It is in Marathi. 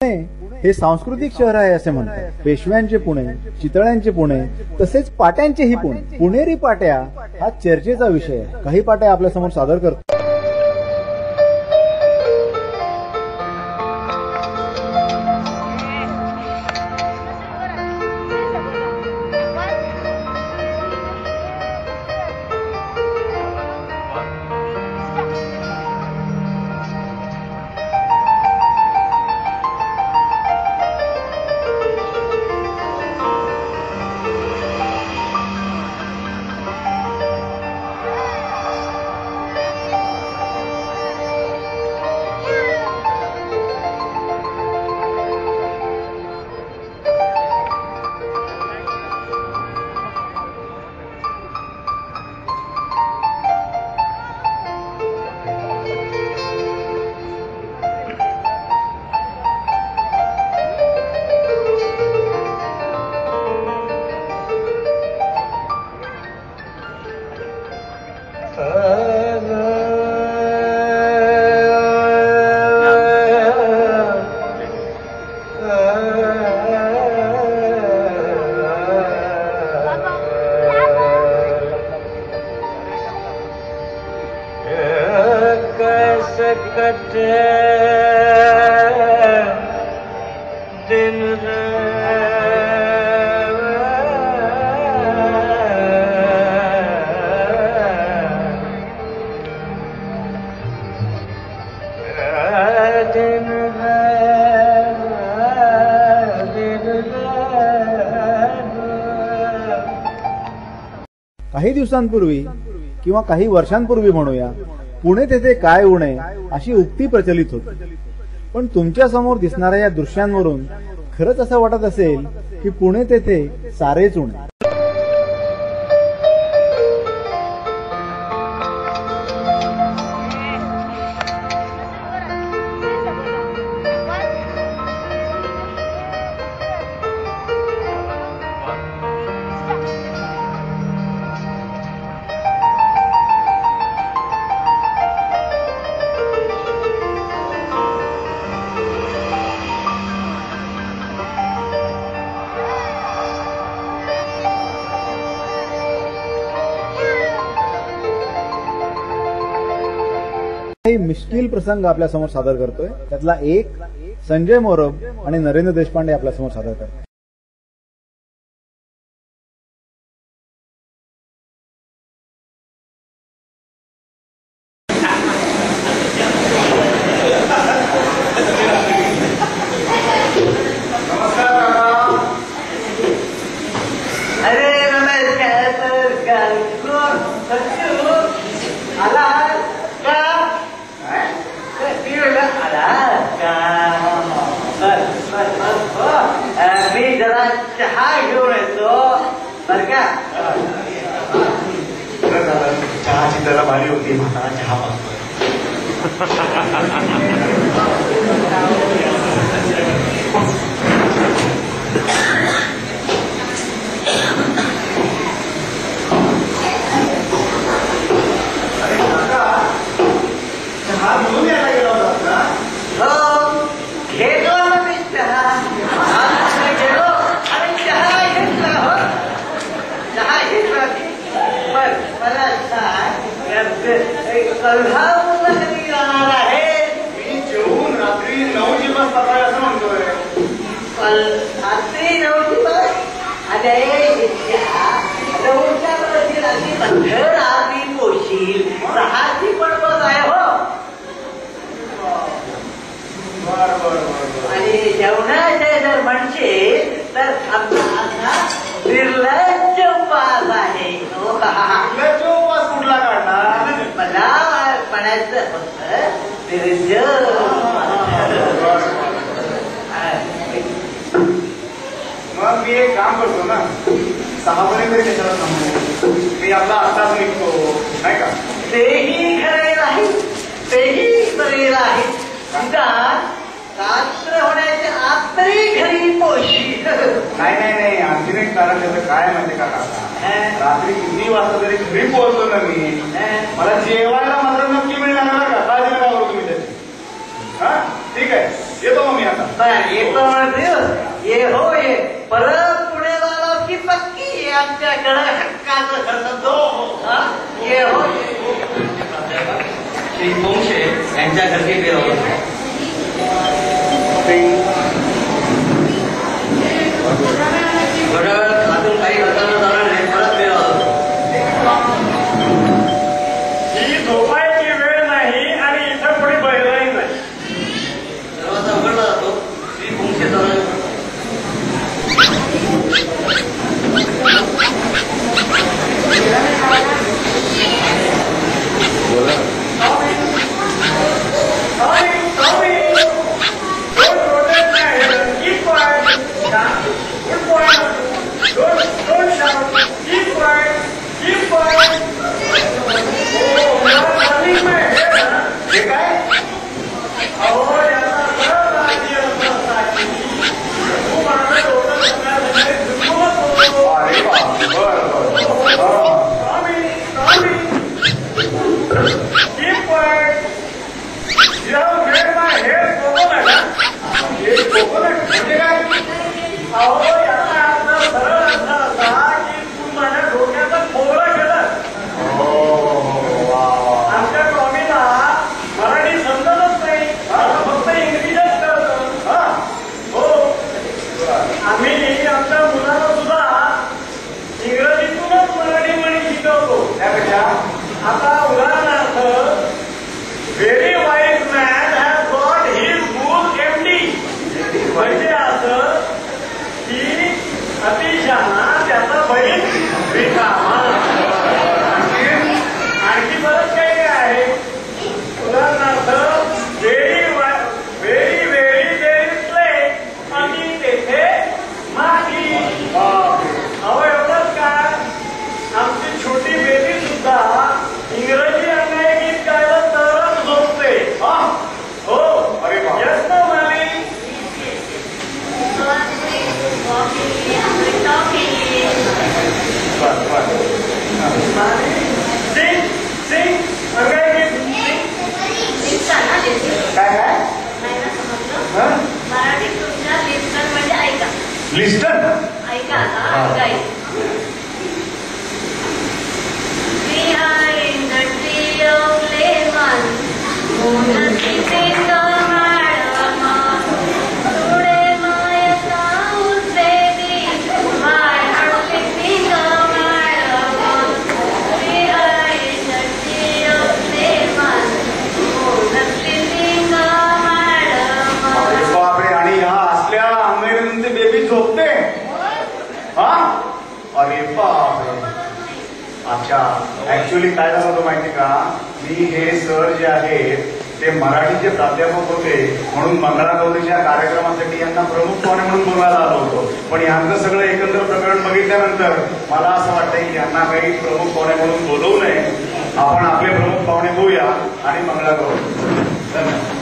पुणे हे सांस्कृतिक शहर आहे असे म्हणतात. पेशव्यांचे पुणे, चितळ्यांचे पुणे, तसेच पाट्यांचेही पुणे. पुणेरी पाट्या हा चर्चेचा विषय आहे. काही पाट्या आपल्या समोर सादर करतो. काही दिवसांपूर्वी किंवा काही वर्षांपूर्वी म्हणूया, पुणे तेथे काय उणे अशी उक्ती प्रचलित होती. पण तुमच्या समोर दिसणाऱ्या या दृश्यांवरून खरंच असं वाटत असेल की पुणे तेथे सारेच उणे. काही मिश्किल प्रसंग आपल्या समोर सादर करतोय. त्यातला एक संजय मोरब आणि नरेंद्र देशपांडे आपल्या समोर सादर करतात. मी जरा चहा घेऊन येतो बर का. चहाची त्याला भारी होती. म्हातारा चहा पाहतो. चहा घेऊन यायला गेला होता का? हो घेतो मी चहा. गेलो आणि चहा घेतला. हो चहा घेतला. बर मला सांग कल्हापूरला कधी जाणार आहे? मी जेवून रात्री 9ची बस पकडाय असं म्हणतोय. रात्री 9ची बस? अरे नऊच्या बसची रात्री पंधर आधी पोशील. 6ची पण बस आहे. हो आणि जेवणाचे जर म्हणशील तर आमचा निर्लज्ज उपास आहे. निर्लज्ज उपास कुठला काढणार? मला म्हणायचं होतं निर्लज्ज. मग मी एक काम करतो ना, 6 पर्यंत त्याच्याला थांबतो. मी आपला आताच निघतो नाही का? तेही खरे नाही. तेही बरे नाही. रात्र होण्याच्या आत तरी घरी पोशी. नाही नाही नाही, आणखीन एक कारण त्याचं काय माहिती का काका? रात्री किती वाजता तरी घरी पोहोचलो ना मी, मला जेवायला मात्र नक्की मिळणार का? काळजी नका करू तुम्ही त्याची. हा ठीक आहे. येतो मग मी आता. बर, येतो म्हणते ये हो ये. परत पुढे झालो की पक्की आमच्याकडे हक्काचं घरचं हा? ये हो श्री पोंक्षे यांच्या घरची फिरव. थोड्या वेळ अजून काही घटना जाणार नाही, परत फिरव. ही झोपायची वेळ नाही आणि इथं कोणी बैलही नाही. दरवाजा उघडला जातो. श्री पोंक्षे जाणार. आता उदाहरणार्थ very wise man has got his book empty. म्हणजे असं की अतिशहाणा त्याचा बैल रिकामा. आणखी बरंच काही आहे. उदाहरणार्थ very very very very play आणि तेथे माती. अहो एवढंच काय, आमची छोटी बेबी सुद्धा इंग्रजी अन्याय गीत गायलं तरच झोपते. हो. अरे येस ना माली. सिंग सिंग अन्याय गीत. काय काय मराठी तुमच्या लिस्टन म्हणजे ऐका. लिस्टन ऐका आता ऐका. Behind the tree of lemon, moon sitting on my today my sound baby, my heart sitting on my behind the tree of lemon, moon sitting on my बापरे. आणि ह्या असल्या अमेरिकन बेबी झोपते. हा अरे बापरे. अच्छा, ऍक्च्युअली काय झालं होतं माहिती का, मी हे सर जे आहेत ते मराठीचे प्राध्यापक होते म्हणून मंगळागौरीच्या कार्यक्रमासाठी यांना प्रमुख पाहुणे म्हणून बोलवायला आलो होतो. पण यांचं सगळं एकंदर प्रकरण बघितल्यानंतर मला असं वाटतंय की यांना काही प्रमुख पाहुणे म्हणून बोलवू नये. आपण आपले प्रमुख पाहुणे होऊया आणि मंगळागौरी. धन्यवाद.